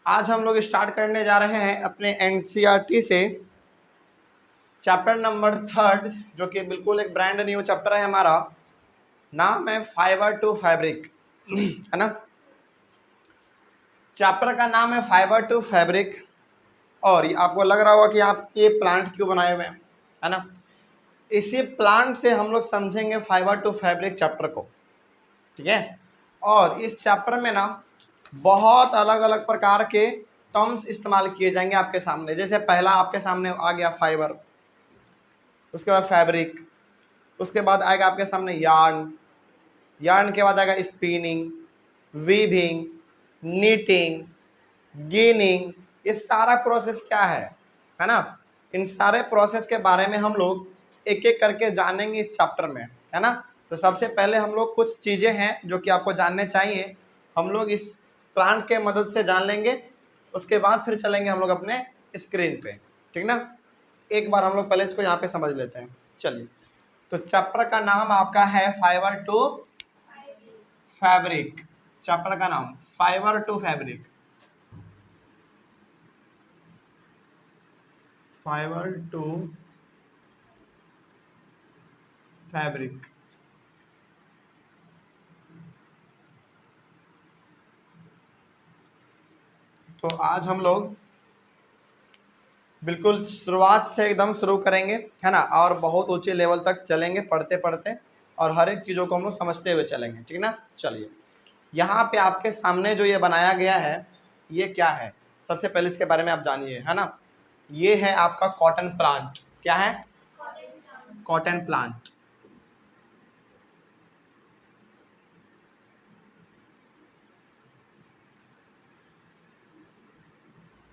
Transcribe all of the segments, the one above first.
आज हम लोग स्टार्ट करने जा रहे हैं अपने एनसीईआरटी से चैप्टर नंबर 3, जो कि बिल्कुल एक ब्रांड न्यू चैप्टर है हमारा। नाम है फाइबर टू फैब्रिक, है ना। चैप्टर का नाम है फाइबर टू फैब्रिक। और आपको लग रहा होगा कि आप ये प्लांट क्यों बनाए हुए हैं, है ना। इसी प्लांट से हम लोग समझेंगे फाइबर टू फैब्रिक चैप्टर को, ठीक है। और इस चैप्टर में ना बहुत अलग अलग प्रकार के टर्म्स इस्तेमाल किए जाएंगे आपके सामने। जैसे पहला आपके सामने आ गया फाइबर, उसके बाद फैब्रिक, उसके बाद आएगा आपके सामने यार्न, यार्न के बाद आएगा स्पिनिंग, वीविंग, नीटिंग, गिनिंग। ये सारा प्रोसेस क्या है ना। इन सारे प्रोसेस के बारे में हम लोग एक एक करके जानेंगे इस चैप्टर में, है ना। तो सबसे पहले हम लोग कुछ चीज़ें हैं जो कि आपको जानने चाहिए, हम लोग इस प्लांट के मदद से जान लेंगे। उसके बाद फिर चलेंगे हम लोग अपने स्क्रीन पे, ठीक ना। एक बार हम लोग पहले इसको यहाँ पे समझ लेते हैं। चलिए, तो चैप्टर का नाम आपका है फाइबर टू फैब्रिक। चैप्टर का नाम fibre to fabric, fibre to fabric. तो आज हम लोग बिल्कुल शुरुआत से एकदम शुरू करेंगे, है ना। और बहुत ऊंचे लेवल तक चलेंगे पढ़ते पढ़ते, और हर एक चीज़ों को हम लोग समझते हुए चलेंगे, ठीक ना। चलिए, यहाँ पे आपके सामने जो ये बनाया गया है, ये क्या है, सबसे पहले इसके बारे में आप जानिए, है ना। ये है आपका कॉटन प्लांट। क्या है? Cotton plant.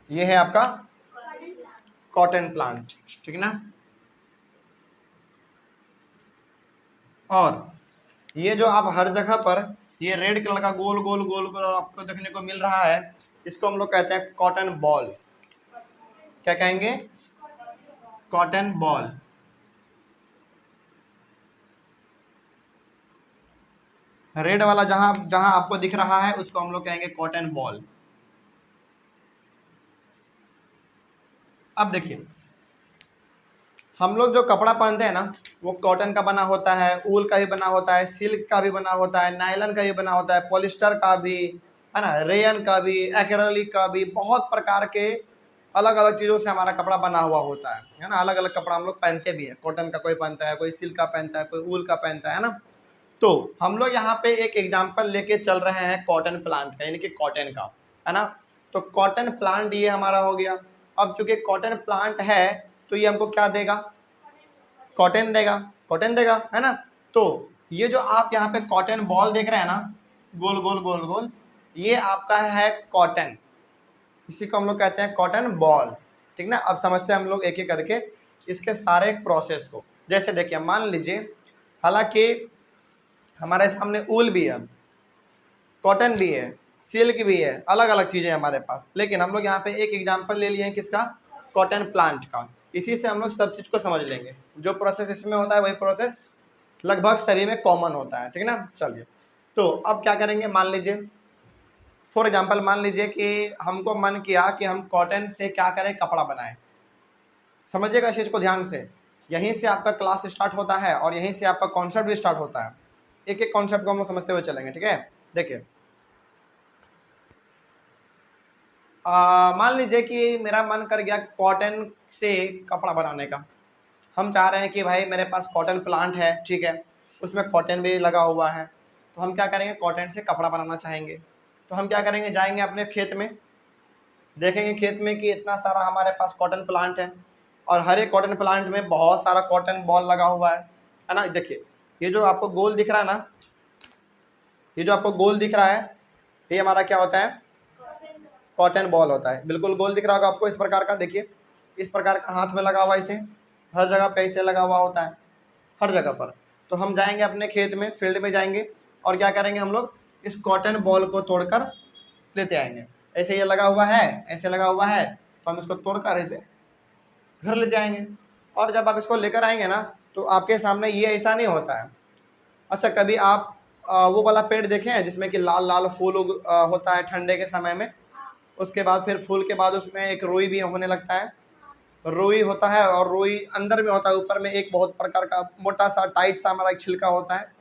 ये है आपका कॉटन प्लांट, ठीक ना। और ये जो आप हर जगह पर ये रेड कलर का गोल गोल गोल गोल आपको देखने को मिल रहा है, इसको हम लोग कहते हैं कॉटन बॉल। क्या कहेंगे? Cotton ball. रेड वाला जहां जहां आपको दिख रहा है उसको हम लोग कहेंगे कॉटन बॉल। अब देखिए, हम लोग जो कपड़ा पहनते हैं ना, वो कॉटन का बना होता है, ऊल का भी बना होता है, सिल्क का भी बना होता है, नायलन का भी बना होता है, पॉलिस्टर का भी, है ना, रेयन का भी, एक्रेलिक का भी। बहुत प्रकार के अलग अलग चीज़ों से हमारा कपड़ा बना हुआ होता है ना। अलग अलग कपड़ा हम लोग पहनते भी हैं। कॉटन का कोई पहनता है, कोई सिल्क का पहनता है, कोई ऊल का पहनता है ना। तो हम लोग यहाँ पे एक एग्जाम्पल लेके चल रहे हैं कॉटन प्लांट का, यानी कि कॉटन का, है ना। तो कॉटन प्लांट ये हमारा हो गया। अब चूंकि कॉटन प्लांट है तो ये हमको क्या देगा? कॉटन देगा, कॉटन देगा, है ना। तो ये जो आप यहाँ पे कॉटन बॉल देख रहे हैं ना, गोल गोल गोल गोल, ये आपका है कॉटन। इसी को हम लोग कहते हैं कॉटन बॉल, ठीक ना। अब समझते हैं हम लोग एक एक करके इसके सारे प्रोसेस को। जैसे देखिए, मान लीजिए, हालांकि हमारे सामने ऊल भी है, कॉटन भी है, सिल्क भी है, अलग अलग चीज़ें हमारे पास, लेकिन हम लोग यहाँ पे एक एग्जांपल ले लिए हैं किसका? कॉटन प्लांट का। इसी से हम लोग सब चीज़ को समझ लेंगे। जो प्रोसेस इसमें होता है वही प्रोसेस लगभग सभी में कॉमन होता है, ठीक ना। चलिए, तो अब क्या करेंगे, मान लीजिए फॉर एग्जाम्पल, मान लीजिए कि हमको मन किया कि हम कॉटन से क्या करें, कपड़ा बनाएं। समझिएगा इस चीज़ को ध्यान से। यहीं से आपका क्लास स्टार्ट होता है और यहीं से आपका कॉन्सेप्ट भी स्टार्ट होता है। एक एक कॉन्सेप्ट को हम लोग समझते हुए चलेंगे, ठीक है। देखिए, मान लीजिए कि मेरा मन कर गया कॉटन से कपड़ा बनाने का। हम चाह रहे हैं कि भाई मेरे पास कॉटन प्लांट है, ठीक है, उसमें कॉटन भी लगा हुआ है, तो हम क्या करेंगे, कॉटन से कपड़ा बनाना चाहेंगे। तो हम क्या करेंगे, जाएंगे अपने खेत में, देखेंगे खेत में कि इतना सारा हमारे पास कॉटन प्लांट है, और हर एक कॉटन प्लांट में बहुत सारा कॉटन बॉल लगा हुआ है ना। देखिए, ये जो आपको गोल दिख रहा है ना, ये जो आपको गोल दिख रहा है, ये हमारा क्या होता है? कॉटन बॉल होता है। बिल्कुल गोल दिख रहा होगा आपको इस प्रकार का। देखिए, इस प्रकार का हाथ में लगा हुआ, इसे हर जगह पे ऐसे लगा हुआ होता है, हर जगह पर। तो हम जाएंगे अपने खेत में, फील्ड में जाएंगे, और क्या करेंगे, हम लोग इस कॉटन बॉल को तोड़कर लेते आएंगे। ऐसे ये लगा हुआ है, ऐसे लगा हुआ है, तो हम इसको तोड़कर ऐसे घर लेते आएंगे। और जब आप इसको लेकर आएंगे ना, तो आपके सामने ये ऐसा नहीं होता है। अच्छा, कभी आप वो वाला पेड़ देखे हैं जिसमें कि लाल लाल फूल होता है ठंडे के समय में? उसके बाद फिर फूल के बाद उसमें एक रुई भी होने लगता है, रुई होता है, और रुई अंदर में होता है, ऊपर में एक बहुत प्रकार का मोटा सा टाइट सा हमारा एक छिलका होता है,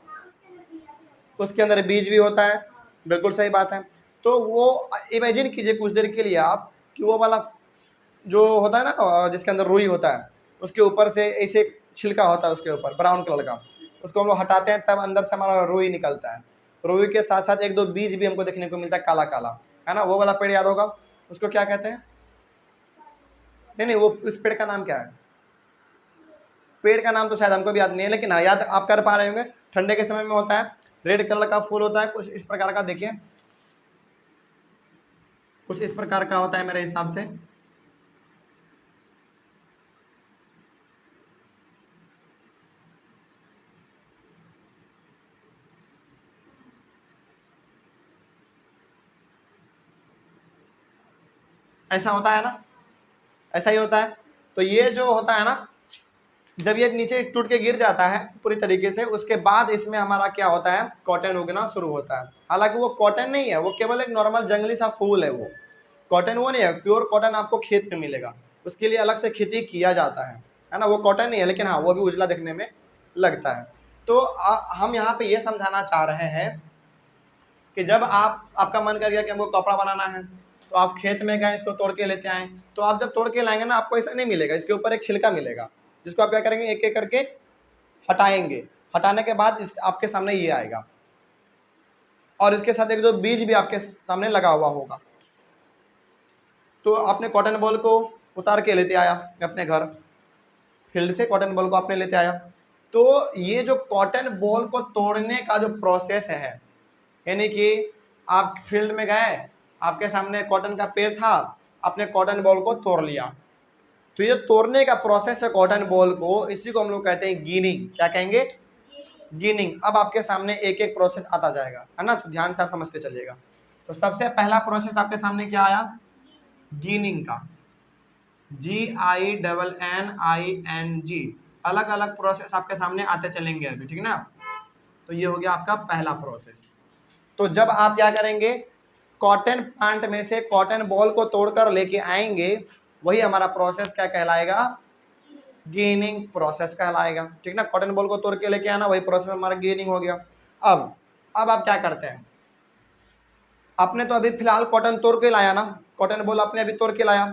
उसके अंदर बीज भी होता है। बिल्कुल सही बात है। तो वो इमेजिन कीजिए कुछ देर के लिए आप कि वो वाला जो होता है ना जिसके अंदर रुई होता है, उसके ऊपर से ऐसे छिलका होता है उसके ऊपर ब्राउन कलर का, उसको हम लोग हटाते हैं तब अंदर से हमारा रुई निकलता है। रुई के साथ साथ एक दो बीज भी हमको देखने को मिलता है काला काला, है ना। वो वाला पेड़ याद होगा, उसको क्या कहते हैं? नहीं, वो उस पेड़ का नाम क्या है? पेड़ का नाम तो शायद हमको भी याद नहीं है, लेकिन हाँ याद आप कर पा रहे होंगे। ठंडे के समय में होता है, रेड कलर का फूल होता है, कुछ इस प्रकार का, देखिए कुछ इस प्रकार का होता है मेरे हिसाब से। ऐसा होता है ना, ऐसा ही होता है। तो ये जो होता है ना, जब ये नीचे टूट के गिर जाता है पूरी तरीके से, उसके बाद इसमें हमारा क्या होता है, कॉटन उगना शुरू होता है। हालांकि वो कॉटन नहीं है, वो केवल एक नॉर्मल जंगली सा फूल है। वो कॉटन वो नहीं है, प्योर कॉटन आपको खेत में मिलेगा, उसके लिए अलग से खेती किया जाता है ना। वो कॉटन नहीं है, लेकिन हाँ वो भी उजला दिखने में लगता है। तो हम यहाँ पे ये समझाना चाह रहे हैं कि जब आपका मन कर गया कि हमको कपड़ा बनाना है, तो आप खेत में गए, इसको तोड़ के लेते आए, तो आप जब तोड़ के लाएंगे ना, आपको ऐसा नहीं मिलेगा, इसके ऊपर एक छिलका मिलेगा, जिसको आप क्या करेंगे, एक एक करके हटाएंगे। हटाने के बाद इस आपके सामने ये आएगा, और इसके साथ एक दो बीज भी आपके सामने लगा हुआ होगा। तो आपने कॉटन बॉल को उतार के लेते आया अपने घर, फील्ड से कॉटन बॉल को आपने लेते आया। तो ये जो कॉटन बॉल को तोड़ने का जो प्रोसेस है, यानी कि आप फील्ड में गए, आपके सामने कॉटन का पेड़ था, आपने कॉटन बॉल को तोड़ लिया, तो ये तोड़ने का प्रोसेस है कॉटन बॉल को, इसी को हम लोग कहते हैं गिनिंग। क्या कहेंगे? गिनिंग। अब आपके सामने एक एक प्रोसेस आता जाएगा, है ना, तो ध्यान से आप समझते चलिएगा। तो सबसे पहला प्रोसेस आपके सामने क्या आया? गिनिंग का, GINNING। अलग अलग प्रोसेस आपके सामने आते चलेंगे अभी, ठीक ना। तो ये हो गया आपका पहला प्रोसेस। तो जब आप क्या करेंगे, कॉटन प्लांट में से कॉटन बॉल को तोड़कर लेके आएंगे, वही हमारा प्रोसेस क्या कहलाएगा? गेनिंग प्रोसेस कहलाएगा, ठीक ना। कॉटन बॉल को तोड़ के लेके आना, वही प्रोसेस हमारा गेनिंग हो गया। अब आप क्या करते हैं, आपने तो अभी फिलहाल कॉटन तोड़ के लाया ना, कॉटन बॉल आपने अभी तोड़ के लाया।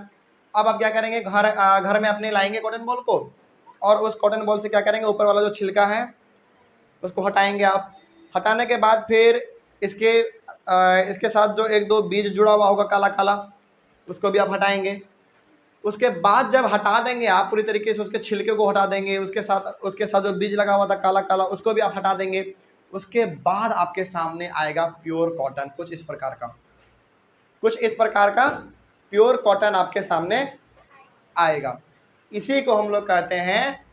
अब आप क्या करेंगे, घर में अपने लाएंगे कॉटन बॉल को, और उस कॉटन बॉल से क्या करेंगे, ऊपर वाला जो छिलका है उसको हटाएंगे आप। हटाने के बाद फिर इसके साथ जो एक दो बीज जुड़ा हुआ होगा काला काला, उसको भी आप हटाएंगे। उसके बाद जब हटा देंगे आप पूरी तरीके से, उसके छिलके को हटा देंगे, उसके साथ जो बीज लगा हुआ था काला काला, उसको भी आप हटा देंगे। उसके बाद आपके सामने आएगा प्योर कॉटन, कुछ इस प्रकार का प्योर कॉटन आपके सामने आएगा। इसी को हम लोग कहते हैं,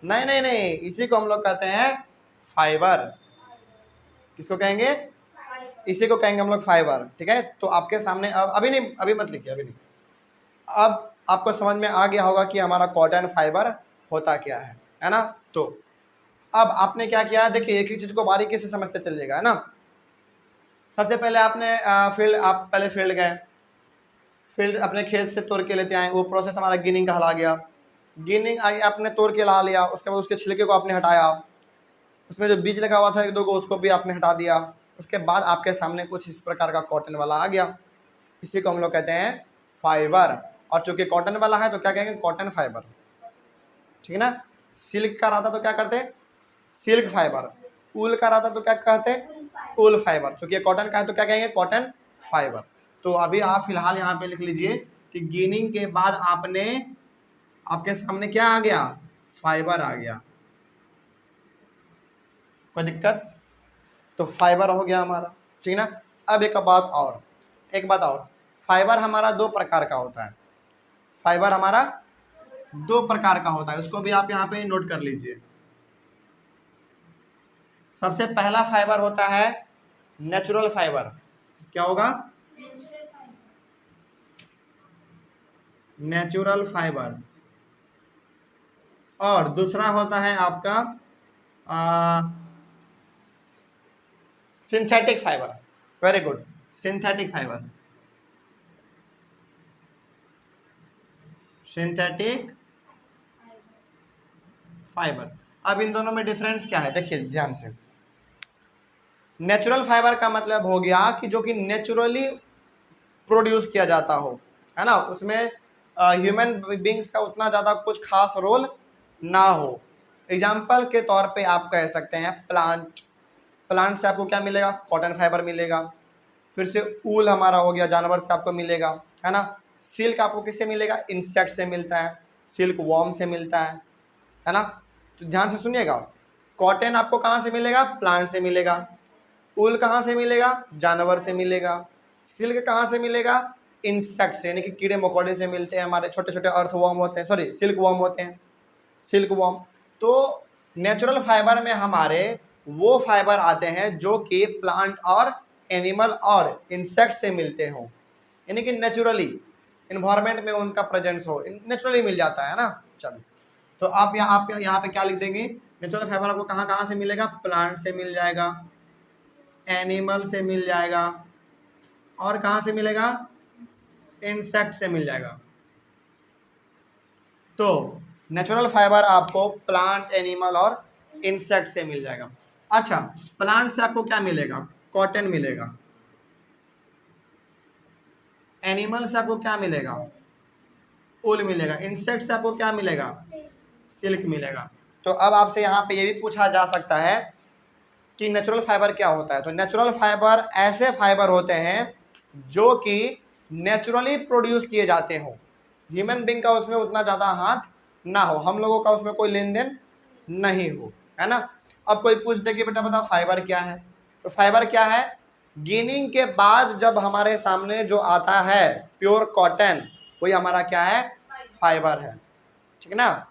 नहीं, इसी को हम लोग कहते हैं फाइबर। किसको कहेंगे? इसी को कहेंगे हम लोग फाइबर, ठीक है। तो आपके सामने अब अभी नहीं, अभी मत लिखिए, अभी नहीं। अब आपको समझ में आ गया होगा कि हमारा कॉटन फाइबर होता क्या है ना। तो अब आपने क्या किया, देखिए एक ही चीज को बारीकी से समझते चलिएगा, है ना। सबसे पहले आपने फील्ड गए, फील्ड अपने खेत से तोड़ के लेते आए, वो प्रोसेस हमारा गिनिंग कहला गया। गिनिंग आपने तोड़ के ला लिया, उसके बाद उसके छिलके को आपने हटाया, उसमें जो बीज लगा हुआ था एक दो को, उसको भी आपने हटा दिया। उसके बाद आपके सामने कुछ इस प्रकार का कॉटन वाला आ गया, इसी को हम लोग कहते हैं फाइबर। और चूंकि कॉटन वाला है तो क्या कहेंगे, कॉटन फाइबर, ठीक है ना। सिल्क का रहता तो क्या करते, सिल्क फाइबर। ऊल का रहता तो क्या कहते, ऊल फाइबर। चूंकि कॉटन का है तो क्या कहेंगे, कॉटन फाइबर। तो अभी आप फिलहाल यहाँ पे लिख लीजिए कि गिनिंग के बाद आपके सामने क्या आ गया, फाइबर आ गया। कोई दिक्कत? तो फाइबर हो गया हमारा, ठीक ना। अब एक बात और, फाइबर हमारा दो प्रकार का होता है, फाइबर हमारा दो प्रकार का होता है, उसको भी आप यहाँ पे नोट कर लीजिए। सबसे पहला फाइबर होता है नेचुरल फाइबर। क्या होगा? Natural fibre. और दूसरा होता है आपका synthetic fibre. Very good, synthetic fibre. Synthetic fibre. अब इन दोनों में डिफरेंस क्या है, देखिए ध्यान से। नेचुरल फाइबर का मतलब हो गया कि जो कि नेचुरली प्रोड्यूस किया जाता हो, है ना, उसमें ह्यूमन बींग्स का उतना ज़्यादा कुछ खास रोल ना हो। एग्जाम्पल के तौर पे आप कह सकते हैं प्लांट। प्लांट से आपको क्या मिलेगा, कॉटन फाइबर मिलेगा। फिर से ऊल हमारा हो गया, जानवर से आपको मिलेगा, है ना। सिल्क आपको किससे मिलेगा, इंसेक्ट से मिलता है, सिल्क वॉर्म से मिलता है ना। तो ध्यान से सुनिएगा, कॉटन आपको कहाँ से मिलेगा, प्लांट से मिलेगा। ऊल कहाँ से मिलेगा, जानवर से मिलेगा। सिल्क कहाँ से मिलेगा, इंसेक्ट से, यानी कि कीड़े मकोड़े से मिलते हैं, हमारे छोटे छोटे अर्थ वॉर्म होते हैं, सॉरी सिल्क वॉर्म होते हैं, सिल्क वॉर्म। तो नेचुरल फाइबर में हमारे वो फाइबर आते हैं जो कि प्लांट और एनिमल और इंसेक्ट से मिलते हों, यानी कि नेचुरली इन्वायरमेंट में उनका प्रेजेंस हो, नेचुरली मिल जाता है ना। चलो, तो आप यहाँ पे क्या लिख देंगे, नेचुरल फाइबर आपको कहाँ कहाँ से मिलेगा, प्लांट से मिल जाएगा, एनिमल से मिल जाएगा, और कहाँ से मिलेगा, इंसेक्ट से मिल जाएगा। तो नेचुरल फाइबर आपको प्लांट, एनिमल और इंसेक्ट से मिल जाएगा। अच्छा, प्लांट से आपको क्या मिलेगा, कॉटन मिलेगा। एनिमल से आपको क्या मिलेगा, ऊल मिलेगा। इंसेक्ट से आपको क्या मिलेगा, सिल्क मिलेगा। तो अब आपसे यहाँ पे ये भी पूछा जा सकता है कि नेचुरल फाइबर क्या होता है। तो नेचुरल फाइबर ऐसे फाइबर होते हैं जो कि नेचुरली प्रोड्यूस किए जाते हो, ह्यूमन बींग का उसमें उतना ज़्यादा हाथ ना हो, हम लोगों का उसमें कोई लेन देन नहीं हो, है ना। अब कोई पूछ दे कि बेटा बताओ फाइबर क्या है, तो फाइबर क्या है, गिनिंग के बाद जब हमारे सामने जो आता है प्योर कॉटन, वही हमारा क्या है, फाइबर है, ठीक है ना।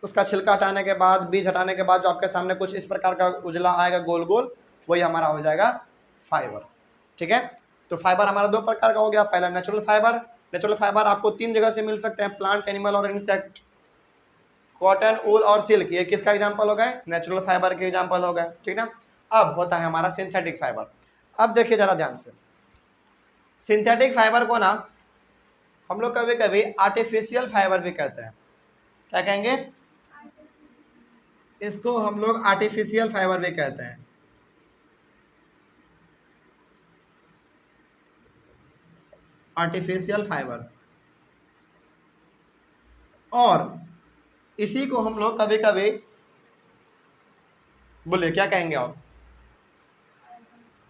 उसका छिलका हटाने के बाद, बीज हटाने के बाद जो आपके सामने कुछ इस प्रकार का उजला आएगा गोल गोल, वही हमारा हो जाएगा फाइबर, ठीक है। तो फाइबर हमारा दो प्रकार का हो गया, पहला नेचुरल फाइबर। नेचुरल फाइबर आपको तीन जगह से मिल सकते हैं, प्लांट, एनिमल और इंसेक्ट। कॉटन, ऊल और सिल्क, ये किसका एग्जाम्पल हो गए, नेचुरल फाइबर के एग्जाम्पल हो गए, ठीक है ना। अब होता है हमारा सिंथेटिक फाइबर। अब देखिए जरा ध्यान से, सिंथेटिक फाइबर को ना हम लोग कभी कभी आर्टिफिशियल फाइबर भी कहते हैं। क्या कहेंगे, इसको हम लोग आर्टिफिशियल फाइबर भी कहते हैं। आर्टिफिशियल फाइबर, और इसी को हम लोग कभी कभी, बोलिए क्या कहेंगे और,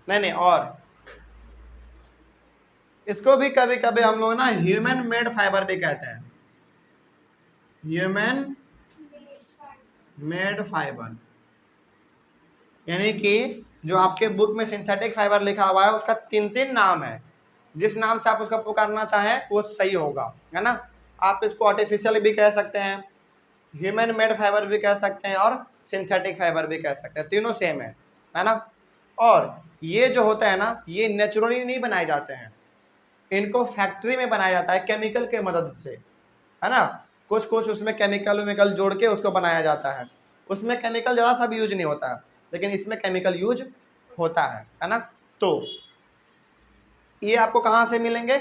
नहीं, और इसको भी कभी कभी हम लोग ना ह्यूमन मेड फाइबर भी कहते हैं, ह्यूमन मेड फाइबर। यानी कि जो आपके बुक में सिंथेटिक फाइबर लिखा हुआ है उसका तीन तीन नाम है, जिस नाम से आप उसका पुकारना चाहें वो सही होगा, है ना। आप इसको आर्टिफिशियल भी कह सकते हैं, ह्यूमन मेड फाइबर भी कह सकते हैं, और सिंथेटिक फाइबर भी कह सकते हैं, तीनों सेम है ना। और ये जो होता है ना, ये नेचुरली नहीं बनाए जाते हैं, इनको फैक्ट्री में बनाया जाता है केमिकल के मदद से, है ना। कुछ कुछ उसमें केमिकल जोड़ के उसको बनाया जाता है, उसमें केमिकल जरा सा भी यूज नहीं होता है, लेकिन इसमें केमिकल यूज होता है ना। तो ये आपको कहाँ से मिलेंगे,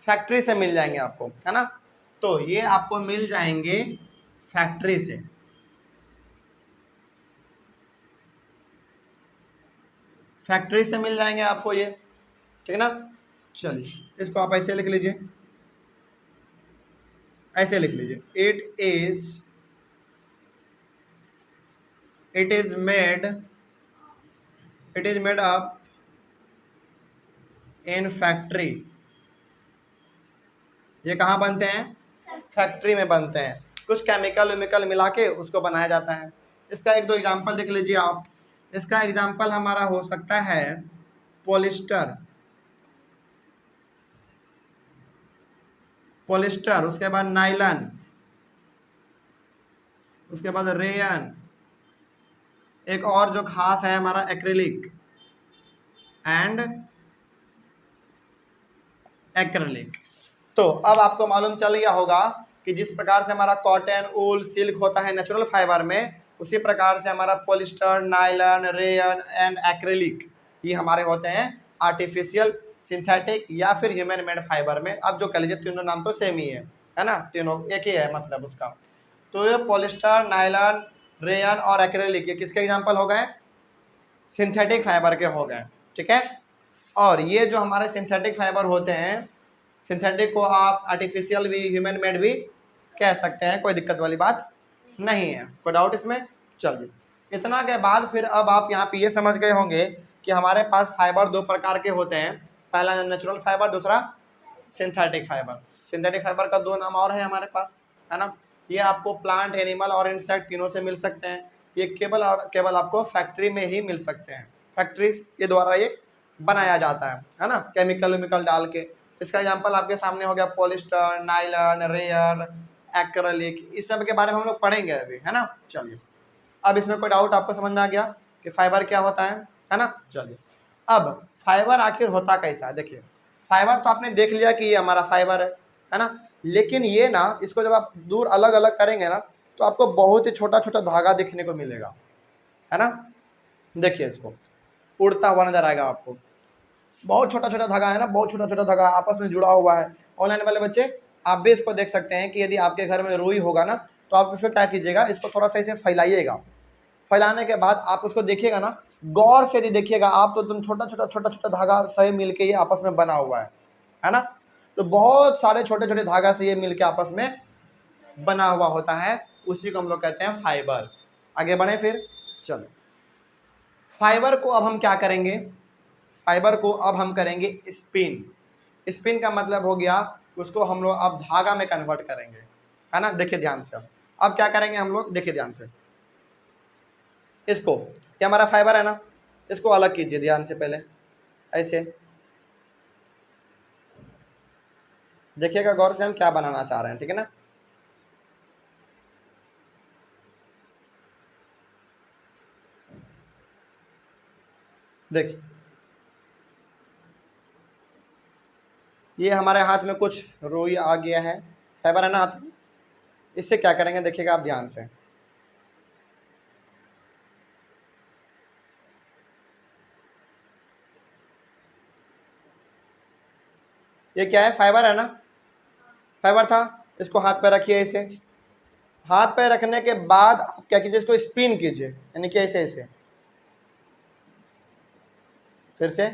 फैक्ट्री से मिल जाएंगे आपको, है ना। तो ये आपको मिल जाएंगे फैक्ट्री से, फैक्ट्री से मिल जाएंगे आपको ये, ठीक है ना। चलिए इसको आप ऐसे लिख लीजिए, ऐसे लिख लीजिए, it is made up in factory. ये कहाँ बनते हैं, फैक्ट्री में बनते हैं, कुछ केमिकल मिला के उसको बनाया जाता है। इसका एक दो एग्जांपल देख लीजिए आप। इसका एग्जांपल हमारा हो सकता है पॉलिस्टर, उसके बाद नाइलन, उसके बाद रेयन, एक और जो खास है हमारा एक्रिलिक एंड एक्रिलिक। तो अब आपको मालूम चल गया होगा कि जिस प्रकार से हमारा कॉटन, ऊल, सिल्क होता है नेचुरल फाइबर में, उसी प्रकार से हमारा polyester, nylon, rayon and acrylic ये हमारे होते हैं आर्टिफिशियल, सिंथेटिक या फिर ह्यूमन मेड फाइबर में। अब जो कह लीजिए तीनों नाम तो सेम ही है, है ना, तीनों एक ही है मतलब उसका। तो ये पॉलिस्टर, नायलॉन, रेयन और एक्रेलिक ये किसके एग्जांपल हो गए, सिंथेटिक फाइबर के हो गए, ठीक है। और ये जो हमारे सिंथेटिक फाइबर होते हैं, सिंथेटिक को आप आर्टिफिशियल भी, ह्यूमन मेड भी कह सकते हैं, कोई दिक्कत वाली बात नहीं है, कोई डाउट इसमें। चलिए, इतना के बाद फिर अब आप यहाँ पे ये समझ गए होंगे कि हमारे पास फाइबर दो प्रकार के होते हैं, पहला नेचुरल फाइबर, दूसरा सिंथेटिक फाइबर। सिंथेटिक फाइबर का दो नाम और है हमारे पास, है ना। ये आपको प्लांट, एनिमल और इंसेक्ट तीनों से मिल सकते हैं। ये केवल आपको फैक्ट्री में ही मिल सकते हैं, फैक्ट्रीज के द्वारा ये बनाया जाता है ना, केमिकल वेमिकल डाल के। इसका एग्जांपल आपके सामने हो गया पॉलिस्टर, नायलॉन, रेयर, एक्रेलिक, इस सब के बारे में हम लोग पढ़ेंगे अभी, है ना। चलिए, अब इसमें कोई डाउट आपको समझ में आ गया कि फाइबर क्या होता है ना। चलिए, अब फाइबर आखिर होता कैसा है, देखिए फाइबर तो आपने देख लिया कि ये हमारा फाइबर है ना, लेकिन ये ना, इसको जब आप दूर अलग अलग करेंगे ना, तो आपको बहुत ही छोटा छोटा धागा देखने को मिलेगा, है ना। देखिए इसको उड़ता हुआ नजर आएगा आपको, बहुत छोटा छोटा धागा है ना, बहुत छोटा छोटा धागा आपस में जुड़ा हुआ है। ऑनलाइन वाले बच्चे आप भी इसको देख सकते हैं कि यदि आपके घर में रुई होगा ना, तो आप इसको क्या कीजिएगा, इसको थोड़ा सा इसे फैलाइएगा। फैलाने के बाद आप उसको देखिएगा ना, गौर से यदि देखिएगा आप, तो एकदम छोटा छोटा धागा सही मिलके ये आपस में बना हुआ है ना। तो बहुत सारे छोटे छोटे धागा से ये मिलके आपस में बना हुआ होता है, उसी को हम लोग कहते हैं फाइबर। आगे बढ़े फिर, चलो फाइबर को अब हम क्या करेंगे, फाइबर को अब हम करेंगे स्पिन। स्पिन का मतलब हो गया उसको हम लोग अब धागा में कन्वर्ट करेंगे, है ना। देखिए ध्यान से, अब क्या करेंगे हम लोग, देखिए ध्यान से, इसको, ये हमारा फाइबर है ना, इसको अलग कीजिए ध्यान से, पहले ऐसे देखिएगा गौर से हम क्या बनाना चाह रहे हैं, ठीक है ना। देखिए ये हमारे हाथ में कुछ रुई आ गया है, फाइबर है ना हाथ में, इससे क्या करेंगे देखिएगा आप ध्यान से, ये क्या है, फाइबर है ना, फाइबर था, इसको हाथ पे रखिए ऐसे, हाथ पे रखने के बाद आप क्या कीजिए, इसको स्पिन कीजिए, यानी कि ऐसे ऐसे, फिर से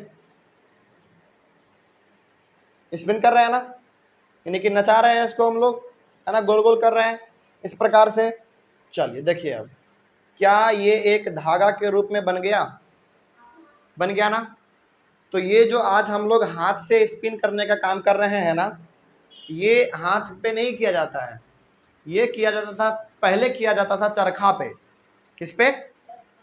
स्पिन कर रहे हैं ना, यानी कि नचा रहे हैं इसको हम लोग, है ना, गोल गोल कर रहे हैं इस प्रकार से। चलिए देखिए अब क्या ये एक धागा के रूप में बन गया, बन गया ना। तो ये जो आज हम लोग हाथ से स्पिन करने का काम कर रहे हैं ना, ये हाथ पे नहीं किया जाता है, ये किया जाता था, पहले किया जाता था चरखा पे। किस पे,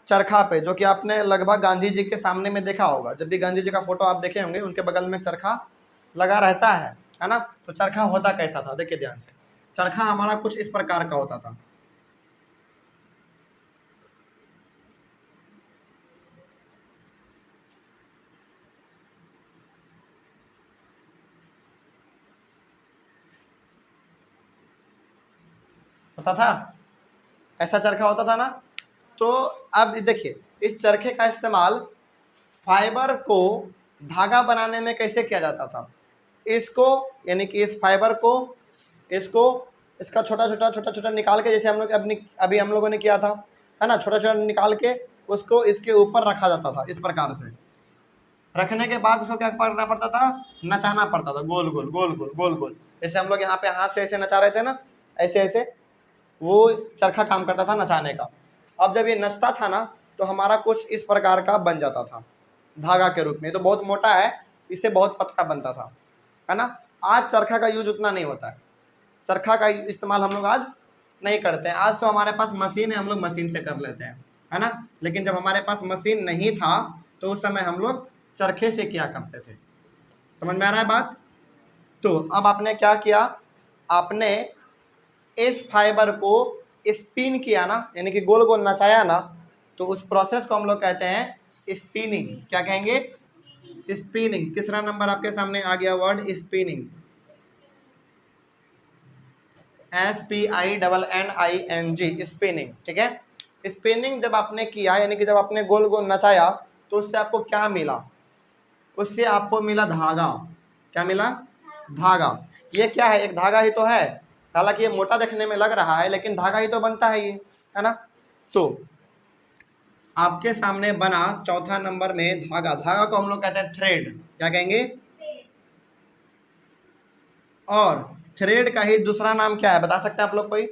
चरखा पे, जो कि आपने लगभग गांधी जी के सामने में देखा होगा, जब भी गांधी जी का फोटो आप देखे होंगे उनके बगल में चरखा लगा रहता है ना। तो चरखा होता कैसा था, देखिए ध्यान से, चरखा हमारा कुछ इस प्रकार का होता था, होता था, ऐसा चरखा होता था ना। तो अब देखिए इस चरखे का इस्तेमाल फाइबर को धागा बनाने में कैसे किया जाता था, इसको यानी कि इस फाइबर को, इसको, इसका छोटा छोटा निकाल के, जैसे हम लोग अभी हम लोगों ने किया था, है ना, छोटा छोटा निकाल के उसको इसके ऊपर रखा जाता था, इस प्रकार से रखने के बाद उसको क्या करना पड़ता था, नचाना पड़ता था, गोल गोल गोल गोल गोल गोल, जैसे हम लोग यहाँ पे हाथ से ऐसे नचा रहे थे ना, ऐसे ऐसे वो चरखा काम करता था नचाने का। अब जब ये नचता था ना, तो हमारा कुछ इस प्रकार का बन जाता था धागा के रूप में, तो बहुत मोटा है, इससे बहुत पतला बनता था, है ना। आज चरखा का यूज उतना नहीं होता है, चरखा का इस्तेमाल हम लोग आज नहीं करते हैं, आज तो हमारे पास मशीन है, हम लोग मशीन से कर लेते हैं, है ना। लेकिन जब हमारे पास मशीन नहीं था तो उस समय हम लोग चरखे से किया करते थे। समझ में आ रहा है बात। तो अब आपने क्या किया, आपने इस फाइबर को स्पिन किया ना, यानी कि गोल गोल नचाया ना, तो उस प्रोसेस को हम लोग कहते हैं स्पिनिंग। क्या कहेंगे, स्पिनिंग। तीसरा नंबर आपके सामने आ गया वर्ड स्पिनिंग, SPINNING, स्पिनिंग, ठीक है। स्पिनिंग जब आपने किया, यानी कि जब आपने गोल गोल नचाया, तो उससे आपको क्या मिला, उससे आपको मिला धागा। क्या मिला, धागा। ये क्या है, एक धागा ही तो है, हालांकि ये मोटा देखने में लग रहा है लेकिन धागा ही तो बनता है ये, है ना। तो आपके सामने बना चौथा नंबर में धागा। धागा को हम लोग कहते हैं थ्रेड, क्या कहेंगे? और थ्रेड का ही दूसरा नाम क्या है बता सकते हैं आप लोग कोई?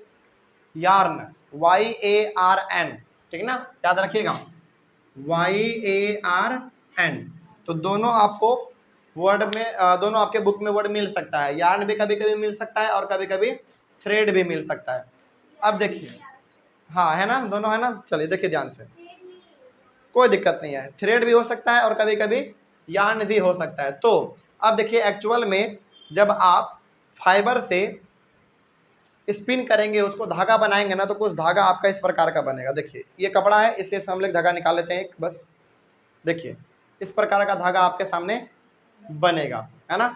यार्न, YARN, ठीक है ना, याद रखिएगा YARN। तो दोनों आपको वर्ड में दोनों आपके बुक में वर्ड मिल सकता है। यार्न भी कभी कभी मिल सकता है और कभी कभी थ्रेड भी मिल सकता है। अब देखिए, हाँ है ना, दोनों है ना। चलिए देखिए ध्यान से, कोई दिक्कत नहीं है, थ्रेड भी हो सकता है और कभी कभी यार्न भी हो सकता है। तो अब देखिए एक्चुअल में जब आप फाइबर से स्पिन करेंगे, उसको धागा बनाएंगे ना, तो कुछ धागा आपका इस प्रकार का बनेगा। देखिए ये कपड़ा है, इससे हम लोग धागा निकाल लेते हैं एक, बस देखिए इस प्रकार का धागा आपके सामने बनेगा, है ना।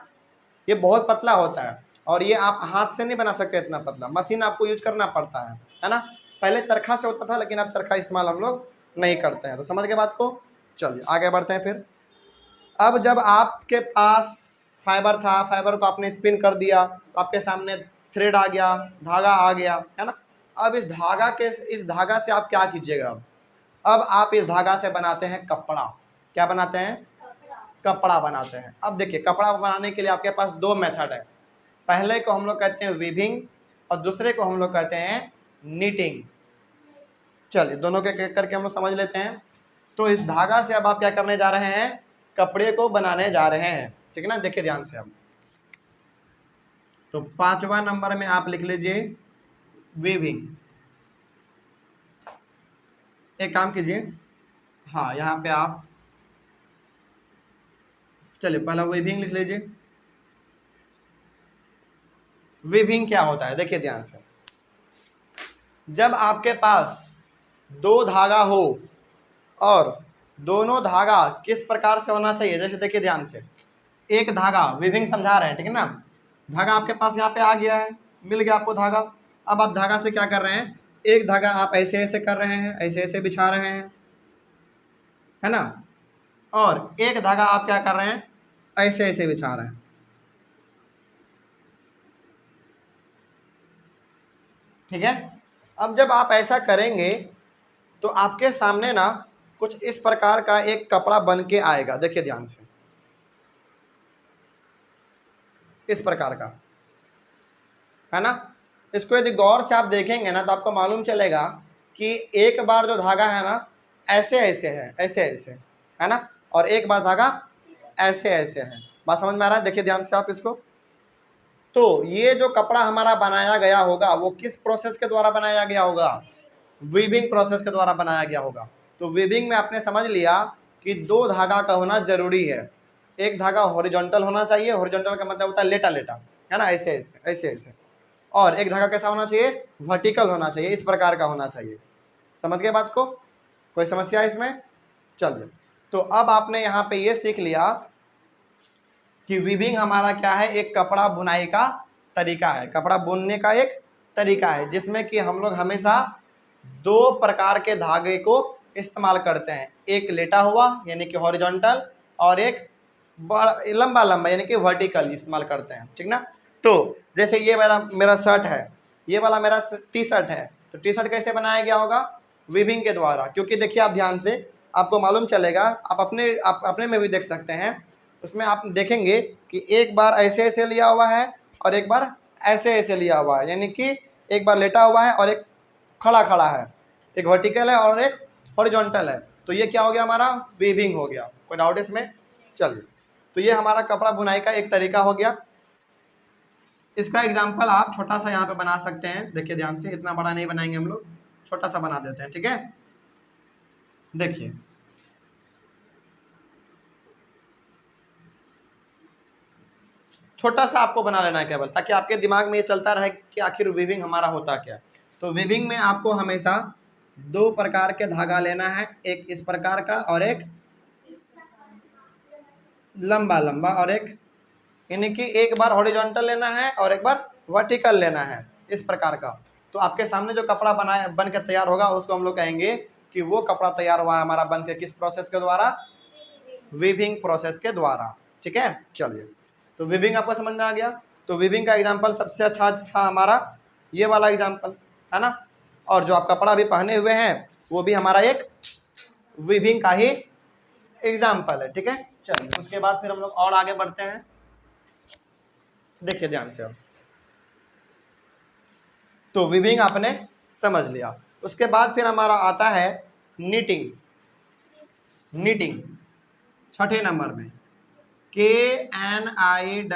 ये बहुत पतला होता है और ये आप हाथ से नहीं बना सकते इतना पतला, मशीन आपको यूज करना पड़ता है ना। पहले चरखा से होता था लेकिन अब चरखा इस्तेमाल हम लोग नहीं करते हैं। तो समझ गए बात को। चलिए आगे बढ़ते हैं फिर। अब जब आपके पास फाइबर था, फाइबर को आपने स्पिन कर दिया तो आपके सामने थ्रेड आ गया, धागा आ गया, है ना। अब इस धागा से आप क्या कीजिएगा? अब आप इस धागा से बनाते हैं कपड़ा। क्या बनाते हैं? कपड़ा बनाते हैं। अब देखिए कपड़ा बनाने के लिए आपके पास दो मेथड है। पहले को हम लोग कहते हैं वीविंग और दूसरे को हम लोग कहते हैं नीटिंग। चलिए दोनों के करके हम लोग समझ लेते हैं। तो इस धागा से अब आप क्या करने जा रहे हैं? कपड़े को बनाने जा रहे हैं, ठीक है ना। देखिए ध्यान से। अब तो 5वां नंबर में आप लिख लीजिए वीविंग। एक काम कीजिए, हाँ यहाँ पे आप चलिए पहला वीविंग लिख लीजिए। वीविंग क्या होता है देखिए ध्यान से। जब आपके पास दो धागा हो और दोनों धागा किस प्रकार से होना चाहिए, जैसे देखिए ध्यान से, एक धागा वीविंग समझा रहे हैं, ठीक है ना। धागा आपके पास यहाँ पे आ गया है, मिल गया आपको धागा। अब आप धागा से क्या कर रहे हैं? एक धागा आप ऐसे ऐसे कर रहे हैं, ऐसे ऐसे बिछा रहे हैं, है ना। और एक धागा आप क्या कर रहे हैं? ऐसे ऐसे बिछा रहे हैं, ठीक है। अब जब आप ऐसा करेंगे तो आपके सामने ना कुछ इस प्रकार का एक कपड़ा बन के आएगा। देखिए ध्यान से, इस प्रकार का, है ना। इसको यदि गौर से आप देखेंगे ना तो आपको मालूम चलेगा कि एक बार जो धागा है ना ऐसे ऐसे है, ऐसे ऐसे, है ना, और एक बार धागा ऐसे ऐसे है। बात समझ में आ रहा है? देखिए ध्यान से आप इसको। तो ये जो कपड़ा हमारा बनाया गया होगा वो किस प्रोसेस के द्वारा बनाया गया होगा? वीविंग प्रोसेस के द्वारा बनाया गया होगा। तो वीविंग में आपने समझ लिया कि दो धागा का होना जरूरी है। एक धागा हॉरिजॉन्टल होना चाहिए, हॉरिजॉन्टल का मतलब होता है लेटा लेटा, है ना, ऐसे ऐसे ऐसे ऐसे। और एक धागा कैसा होना चाहिए? वर्टिकल होना चाहिए, इस प्रकार का होना चाहिए। समझ गए बात को? कोई समस्या है इसमें? चलिए, तो अब आपने यहाँ पे ये सीख लिया कि वीविंग हमारा क्या है? एक कपड़ा बुनाई का तरीका है, कपड़ा बुनने का एक तरीका है जिसमें कि हम लोग हमेशा दो प्रकार के धागे को इस्तेमाल करते हैं। एक लेटा हुआ यानी कि हॉरिजॉन्टल और एक लंबा लंबा यानी कि वर्टिकल इस्तेमाल करते हैं, ठीक ना। तो जैसे ये मेरा शर्ट है, ये वाला मेरा टी शर्ट है, तो टी शर्ट कैसे बनाया गया होगा? वीविंग के द्वारा। क्योंकि देखिए आप ध्यान से, आपको मालूम चलेगा, आप अपने में भी देख सकते हैं, उसमें आप देखेंगे कि एक बार ऐसे ऐसे लिया हुआ है और एक बार ऐसे ऐसे लिया हुआ है, यानी कि एक बार लेटा हुआ है और एक खड़ा खड़ा है, एक वर्टिकल है और एक हॉरिजॉन्टल है। तो ये क्या हो गया? हमारा वीविंग हो गया। कोई डाउट इसमें? चलिए, तो ये हमारा कपड़ा बुनाई का एक तरीका हो गया। इसका एग्जाम्पल आप छोटा सा यहाँ पे बना सकते हैं। देखिए ध्यान से, इतना बड़ा नहीं बनाएंगे हम लोग, छोटा सा बना देते हैं, ठीक है। देखिए छोटा सा आपको बना लेना है केवल, ताकि आपके दिमाग में ये चलता रहे कि आखिर वीविंग हमारा होता क्या। तो वीविंग में आपको हमेशा दो प्रकार के धागा लेना है, एक इस प्रकार का और एक लंबा लंबा, और एक यानी कि एक बार हॉरिजॉन्टल लेना है और एक बार वर्टिकल लेना है, इस प्रकार का। तो आपके सामने जो कपड़ा बन के तैयार होगा उसको हम लोग कहेंगे कि वो कपड़ा तैयार हुआ है हमारा बन के, किस प्रोसेस के द्वारा? वीविंग प्रोसेस के द्वारा, ठीक है। चलिए, तो वीविंग आपको समझ में आ गया। तो वीविंग का एग्जाम्पल सबसे अच्छा था हमारा ये वाला एग्जाम्पल, है ना। और जो आप कपड़ा भी पहने हुए हैं वो भी हमारा एक वीविंग का ही एग्जाम्पल है, ठीक है। चलिए उसके बाद फिर हम लोग और आगे बढ़ते हैं, देखिए ध्यान से अब। तो वीविंग आपने समझ लिया। उसके बाद फिर हमारा आता है नीटिंग। नीटिंग छठे नंबर में, KNITTING।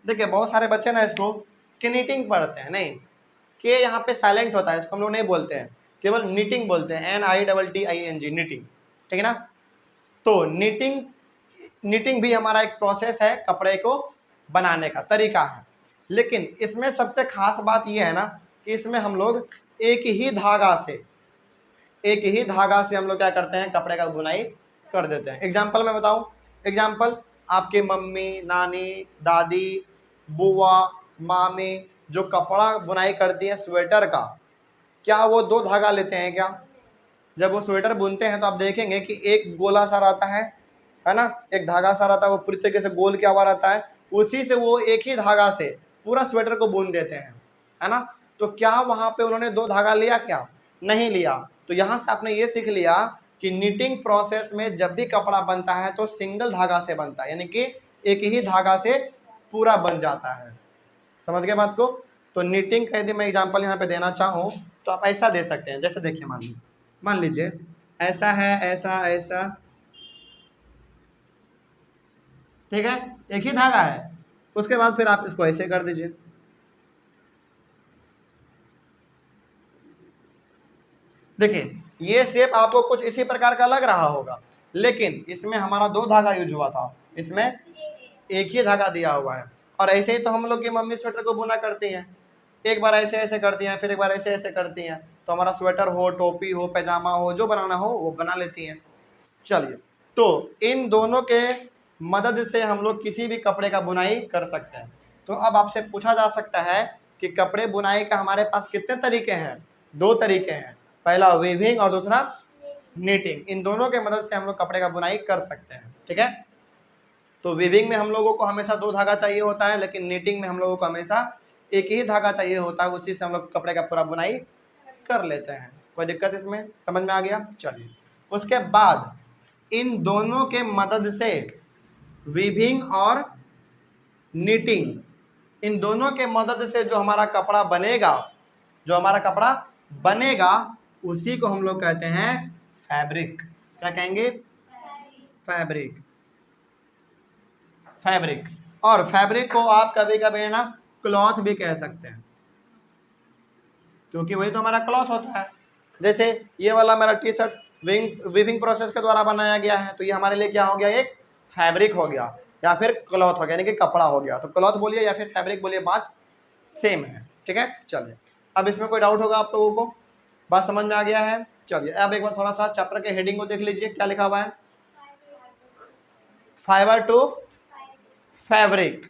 देखिए बहुत सारे बच्चे ना इसको नीटिंग पढ़ते हैं, नहीं, के यहाँ पे साइलेंट होता है, इसको हम लोग नहीं बोलते हैं, केवल नीटिंग बोलते हैं, NITTING, नीटिंग, ठीक है ना। तो नीटिंग भी हमारा एक प्रोसेस है, कपड़े को बनाने का तरीका है। लेकिन इसमें सबसे खास बात यह है ना कि इसमें हम लोग एक ही धागा से हम लोग क्या करते हैं, कपड़े का बुनाई कर देते हैं। एग्जाम्पल मैं बताऊं, एग्जाम्पल आपके मम्मी, नानी, दादी, बुआ, मामी जो कपड़ा बुनाई करती है स्वेटर का, क्या वो 2 धागा लेते हैं क्या? जब वो स्वेटर बुनते हैं तो आप देखेंगे कि एक गोला सा रहता है ना, एक धागा सा रहता है, वो पूरी तरीके से गोल किया हुआ रहता है, उसी से वो एक ही धागा से पूरा स्वेटर को बुन देते हैं, है ना। तो क्या वहां पे उन्होंने 2 धागा लिया क्या? नहीं लिया। तो यहाँ से आपने ये सीख लिया कि नीटिंग प्रोसेस में जब भी कपड़ा बनता है तो सिंगल धागा से बनता है, यानी कि एक ही धागा से पूरा बन जाता है। समझ गए बात को? तो नीटिंग का यदि मैं एग्जांपल यहाँ पे देना चाहूँ तो आप ऐसा दे सकते हैं, जैसे देखिए मान लीजिए ऐसा है, ऐसा ऐसा, ठीक है, एक ही धागा है। उसके बाद फिर आप इसको ऐसे कर दीजिए, देखिए ये शेप आपको कुछ इसी प्रकार का लग रहा होगा, लेकिन इसमें हमारा 2 धागा यूज हुआ था, इसमें एक ही धागा दिया हुआ है। और ऐसे ही तो हम लोग की मम्मी स्वेटर को बुना करती हैं, एक बार ऐसे ऐसे करती हैं, फिर एक बार ऐसे ऐसे करती हैं, तो हमारा स्वेटर हो, टोपी हो, पैजामा हो, जो बनाना हो वो बना लेती हैं। चलिए, तो इन दोनों के मदद से हम लोग किसी भी कपड़े का बुनाई कर सकते हैं। तो अब आपसे पूछा जा सकता है कि कपड़े बुनाई का हमारे पास कितने तरीके हैं? 2 तरीके हैं, पहला वीविंग और दूसरा नीटिंग। इन दोनों के मदद से हम लोग कपड़े का बुनाई कर सकते हैं, ठीक है। तो वीविंग में हम लोगों को हमेशा 2 धागा चाहिए होता है, लेकिन नीटिंग में हम लोगों को हमेशा एक ही धागा चाहिए होता है, उसी से हम लोग कपड़े का पूरा बुनाई कर लेते हैं। कोई दिक्कत इसमें? समझ में आ गया? चलिए, उसके बाद इन दोनों के मदद से वीविंग और नीटिंग, इन दोनों के मदद से जो हमारा कपड़ा बनेगा उसी को हम लोग कहते हैं फैब्रिक। क्या कहेंगे? फैब्रिक। और फैब्रिक को आप कभी कभी ना क्लॉथ भी कह सकते हैं, क्योंकि वही तो हमारा क्लॉथ होता है। जैसे ये वाला मेरा टी शर्ट वीविंग प्रोसेस के द्वारा बनाया गया है, तो ये हमारे लिए क्या हो गया? एक फैब्रिक हो गया, या फिर क्लॉथ हो गया, यानी कि कपड़ा हो गया। तो क्लॉथ बोलिए या फिर फैब्रिक बोलिए, बात सेम है, ठीक है। चलिए, अब इसमें कोई डाउट होगा आप लोगों को? बात समझ में आ गया है? चलिए, अब एक बार थोड़ा सा चैप्टर के हेडिंग को देख लीजिए, क्या लिखा हुआ है? Fibre to fabric.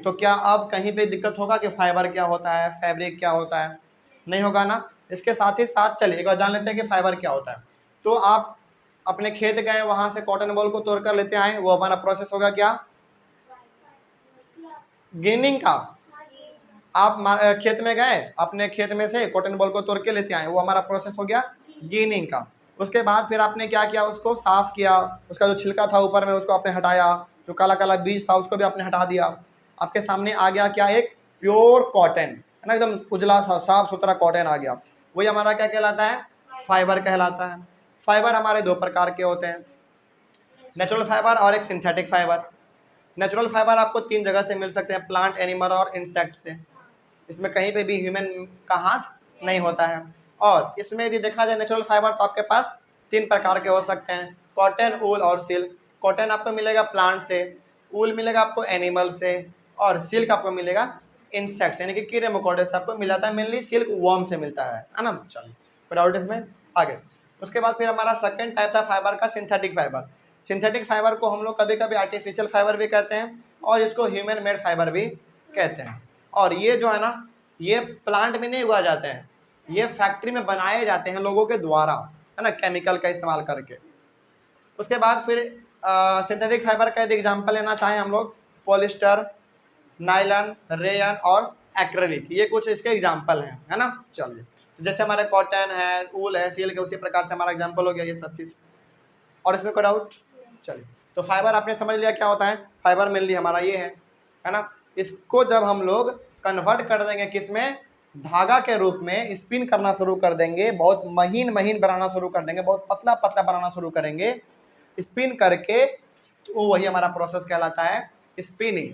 तो क्या अब कहीं पे दिक्कत होगा कि फाइबर क्या होता है, फैब्रिक क्या होता है? नहीं होगा ना। इसके साथ ही साथ चलिए एक बार जान लेते हैं कि फाइबर क्या होता है। तो आप अपने खेत गए, वहां से कॉटन बॉल को तोड़ कर लेते आए, वो हमारा प्रोसेस होगा क्या? गिनिंग का। आप खेत में गए, अपने खेत में से कॉटन बॉल को तोड़ के लेते आए, वो हमारा प्रोसेस हो गया गिनिंग का। उसके बाद फिर आपने क्या किया? उसको साफ किया, उसका जो छिलका था ऊपर में उसको आपने हटाया, जो काला काला बीज था उसको भी आपने हटा दिया। आपके सामने आ गया क्या? एक प्योर कॉटन, है ना, एकदम उजला सा साफ सुथरा कॉटन आ गया। वही हमारा क्या कहलाता है? फाइबर कहलाता है। फाइबर हमारे 2 प्रकार के होते हैं, नेचुरल फाइबर और एक सिंथेटिक फाइबर। नेचुरल फाइबर आपको 3 जगह से मिल सकते हैं, प्लांट, एनिमल और इंसेक्ट से। इसमें कहीं पे भी ह्यूमन का हाथ नहीं होता है। और इसमें यदि देखा जाए नेचुरल फाइबर, तो आपके पास 3 प्रकार के हो सकते हैं, कॉटन, ऊल और सिल्क। कॉटन आपको मिलेगा प्लांट से, ऊल मिलेगा आपको एनिमल से, और सिल्क आपको मिलेगा इंसेक्ट्स यानी कि कीड़े मकोड़े से आपको मिल जाता है। मेनली सिल्क वर्म से मिलता है ना। चलिए, कोई डाउट इसमें? आगे उसके बाद फिर हमारा सेकंड टाइप था फाइबर का, सिंथेटिक फाइबर। सिंथेटिक फाइबर को हम लोग कभी कभी आर्टिफिशियल फाइबर भी कहते हैं, और इसको ह्यूमन मेड फाइबर भी कहते हैं। और ये जो है ना, ये प्लांट में नहीं उगा जाते हैं, ये फैक्ट्री में बनाए जाते हैं लोगों के द्वारा, है ना, केमिकल का इस्तेमाल करके। उसके बाद फिर सिंथेटिक फाइबर का यदि एग्जाम्पल लेना चाहें हम लोग, पॉलिस्टर, नायलन, रेयन और एक्रेलिक, ये कुछ इसके एग्जाम्पल हैं, है ना। चलिए, तो जैसे हमारे कॉटन है, ऊल है, सिल्क है, उसी प्रकार से हमारा एग्जाम्पल हो गया ये सब चीज़। और इसमें कोई डाउट? चलिए, तो फाइबर आपने समझ लिया क्या होता है। फाइबर मेनली हमारा ये है ना। इसको जब हम लोग कन्वर्ट कर देंगे किसमें, धागा के रूप में स्पिन करना शुरू कर देंगे, बहुत महीन महीन बनाना शुरू कर देंगे, बहुत पतला पतला बनाना शुरू करेंगे स्पिन करके, तो वही हमारा प्रोसेस कहलाता है स्पिनिंग,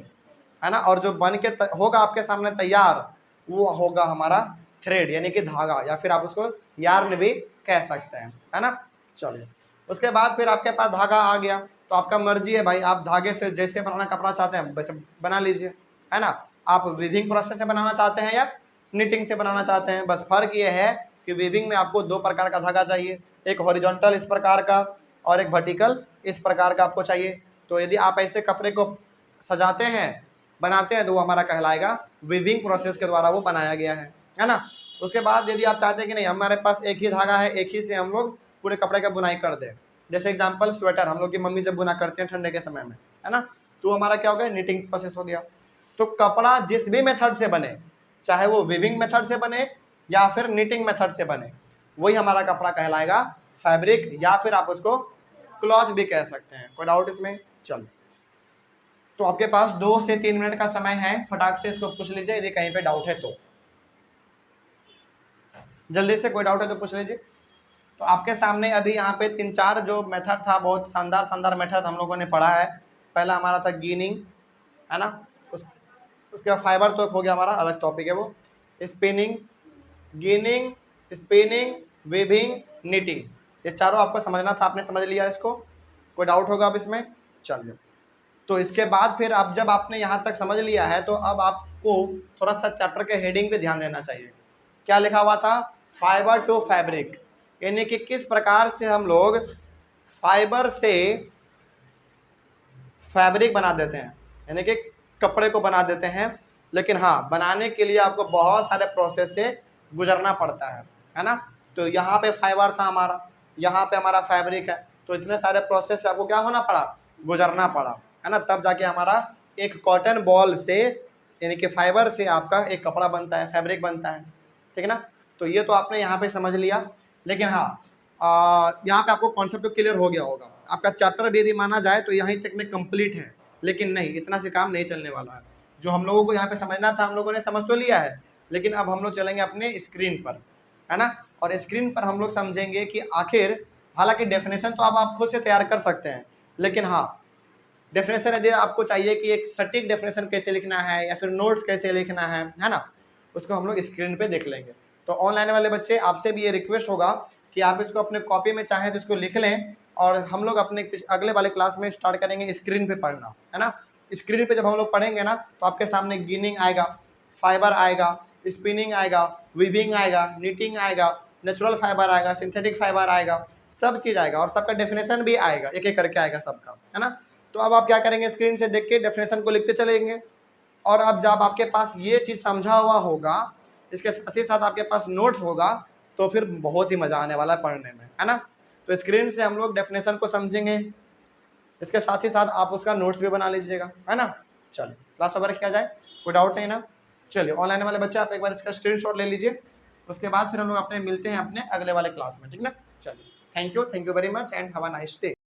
है ना। और जो बन के होगा आपके सामने तैयार, वो होगा हमारा थ्रेड यानी कि धागा, या फिर आप उसको यार्न भी कह सकते हैं, है ना। चलिए, उसके बाद फिर आपके पास धागा आ गया, तो आपका मर्जी है भाई, आप धागे से जैसे बनाना कपड़ा चाहते हैं वैसे बना लीजिए, है ना। आप वीविंग प्रोसेस से बनाना चाहते हैं या निटिंग से बनाना चाहते हैं, बस फर्क ये है कि वीविंग में आपको दो प्रकार का धागा चाहिए, एक हॉरिजॉन्टल इस प्रकार का और एक वर्टिकल इस प्रकार का आपको चाहिए। तो यदि आप ऐसे कपड़े को सजाते हैं, बनाते हैं, तो वो हमारा कहलाएगा वीविंग प्रोसेस के द्वारा वो बनाया गया है ना। उसके बाद यदि आप चाहते हैं कि नहीं हमारे पास एक ही धागा है, एक ही से हम लोग पूरे कपड़े का बुनाई कर दें, जैसे एग्जांपल स्वेटर हम लोग की मम्मी जब बुना करती हैं ठंडे के समय में, है ना, तो हमारा क्या हो गया, निटिंग प्रोसेस हो गया। तो कपड़ा जिस भी मेथड से बने, चाहे वो वीविंग मेथड से बने या फिर निटिंग मेथड से बने, वही हमारा कपड़ा कहलाएगा फैब्रिक, या फिर आप उसको क्लॉथ भी कह सकते हैं। कोई डाउट इसमें? चलो, तो आपके पास 2 से 3 मिनट का समय है, फटाक से इसको पूछ लीजिए यदि कहीं पे डाउट है तो, जल्दी से कोई डाउट है तो पूछ लीजिए। तो आपके सामने अभी यहाँ पे 3-4 जो मेथड था, बहुत शानदार शानदार मेथड हम लोगों ने पढ़ा है। पहला हमारा था गिनिंग, है ना, उसके बाद फाइबर तो हो गया हमारा, अलग टॉपिक है वो। Spinning, ginning, spinning, weaving, knitting, ये चारों आपको समझना था, आपने समझ लिया इसको। कोई डाउट होगा अब इसमें? चलिए, तो इसके बाद फिर आप जब आपने यहाँ तक समझ लिया है, तो अब आपको थोड़ा सा चैप्टर के हेडिंग पे ध्यान देना चाहिए। क्या लिखा हुआ था? फाइबर टू फैब्रिक, यानी कि किस प्रकार से हम लोग फाइबर से फैब्रिक बना देते हैं, यानी कि कपड़े को बना देते हैं। लेकिन हाँ, बनाने के लिए आपको बहुत सारे प्रोसेस से गुजरना पड़ता है ना। तो यहाँ पे फाइबर था हमारा, यहाँ पे हमारा फैब्रिक है, तो इतने सारे प्रोसेस से आपको क्या होना पड़ा, गुजरना पड़ा, है ना। तब जाके हमारा एक कॉटन बॉल से, यानी कि फाइबर से आपका एक कपड़ा बनता है, फैब्रिक बनता है, ठीक है ना। तो ये तो आपने यहाँ पे समझ लिया। लेकिन हाँ, यहाँ पे आपको कॉन्सेप्ट तो क्लियर हो गया होगा। आपका चैप्टर भी यदि माना जाए तो यहीं तक में कंप्लीट है, लेकिन नहीं, इतना से काम नहीं चलने वाला है। जो हम लोगों को यहाँ पे समझना था हम लोगों ने समझ तो लिया है, लेकिन अब हम लोग चलेंगे अपने स्क्रीन पर, है ना। और स्क्रीन पर हम लोग समझेंगे कि आखिर, हालांकि डेफिनेशन तो आप खुद से तैयार कर सकते हैं, लेकिन हाँ, डेफिनेशन यदि आपको चाहिए कि एक सटीक डेफिनेशन कैसे लिखना है या फिर नोट्स कैसे लिखना है ना, उसको हम लोग स्क्रीन पे देख लेंगे। तो ऑनलाइन वाले बच्चे, आपसे भी ये रिक्वेस्ट होगा कि आप इसको अपने कॉपी में चाहें तो इसको लिख लें, और हम लोग अपने अगले वाले क्लास में स्टार्ट करेंगे स्क्रीन पे पढ़ना, है ना। स्क्रीन पे जब हम लोग पढ़ेंगे ना, तो आपके सामने गिनिंग आएगा, फाइबर आएगा, स्पिनिंग आएगा, वीविंग आएगा, निटिंग आएगा, नेचुरल फाइबर आएगा, सिंथेटिक फाइबर आएगा, सब चीज़ आएगा, और सबका डेफिनेशन भी आएगा, एक एक करके आएगा सबका, है ना। तो अब आप क्या करेंगे, स्क्रीन से देख के डेफिनेशन को लिखते चलेंगे। और अब जब आपके पास ये चीज़ समझा हुआ होगा, इसके साथ ही साथ आपके पास नोट्स होगा, तो फिर बहुत ही मज़ा आने वाला है पढ़ने में, है ना। तो स्क्रीन से हम लोग डेफिनेशन को समझेंगे, इसके साथ ही साथ आप उसका नोट्स भी बना लीजिएगा, है ना। चलिए, क्लास ओवर किया जाए, कोई डाउट नहीं ना। चलिए, ऑनलाइन वाले बच्चे आप एक बार इसका स्क्रीनशॉट ले लीजिए, उसके बाद फिर हम लोग अपने मिलते हैं अपने अगले वाले क्लास में, ठीक ना। चलिए, thank you very much and have a nice day.